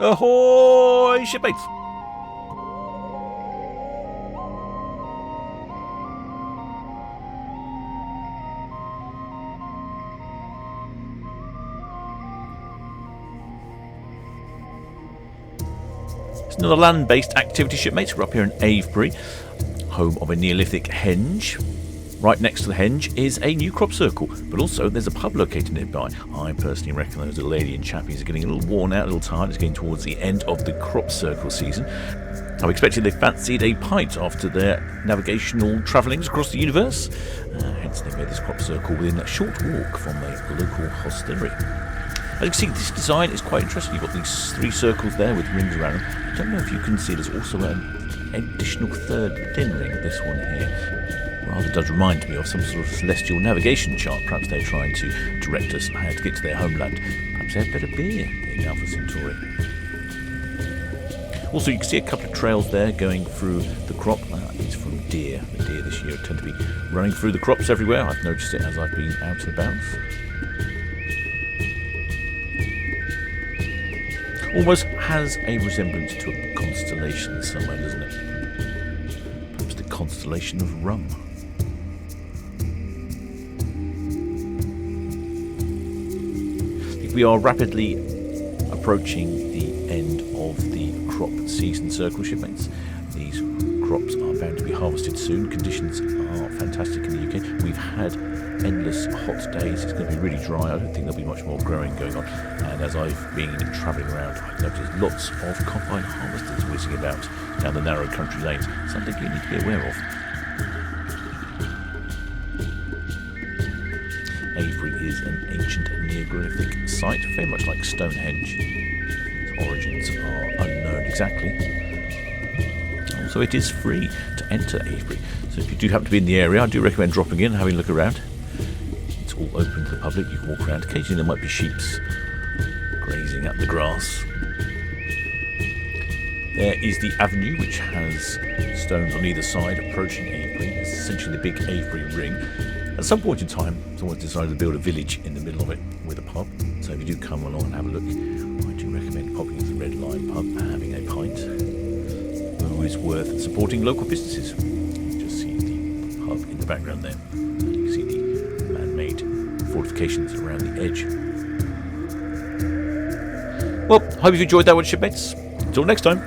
Ahoy, shipmates! It's another land-based activity, shipmates. We're up here in Avebury, home of a Neolithic henge. Right next to the henge is a new crop circle, but also there's a pub located nearby. I personally reckon those little alien chappies are getting a little worn out, a little tired. It's getting towards the end of the crop circle season. I'm expecting they fancied a pint after their navigational travellings across the universe. Hence they made this crop circle within a short walk from a local hostelry. As you can see, this design is quite interesting. You've got these three circles there with rings around them. I don't know if you can see there's also an additional third thin ring, this one here. Rather does remind me of some sort of celestial navigation chart. Perhaps they're trying to direct us how to get to their homeland. Perhaps they have better beer in Alpha Centauri. Also, you can see a couple of trails there going through the crop. It's from deer. The deer this year tend to be running through the crops everywhere. I've noticed it as I've been out and about. Almost has a resemblance to a constellation somewhere, doesn't it? Perhaps the constellation of Rum. We are rapidly approaching the end of the crop season circle, shipmates. These crops are bound to be harvested soon. Conditions are fantastic in the UK. We've had endless hot days. It's going to be really dry. I don't think there'll be much more growing going on. And as I've been travelling around, I've noticed lots of combine harvesters whizzing about down the narrow country lanes. Something you need to be aware of. Avebury is an ancient Neolithic site, very much like Stonehenge. Its origins are unknown exactly. Also, it is free to enter Avebury, so if you do happen to be in the area, I do recommend dropping in and having a look around. It's all open to the public. You can walk around. Occasionally there might be sheeps grazing up the grass. There is the avenue, which has stones on either side approaching Avebury. It's essentially the big Avebury ring. At some point in time, someone decided to build a village in the middle of it with a pub. So if you do come along and have a look, I do recommend popping into the Red Lion pub and having a pint. Always worth supporting local businesses. You just see the pub in the background there. And you see the man-made fortifications around the edge. Well, hope you've enjoyed that one, shipmates. Until next time.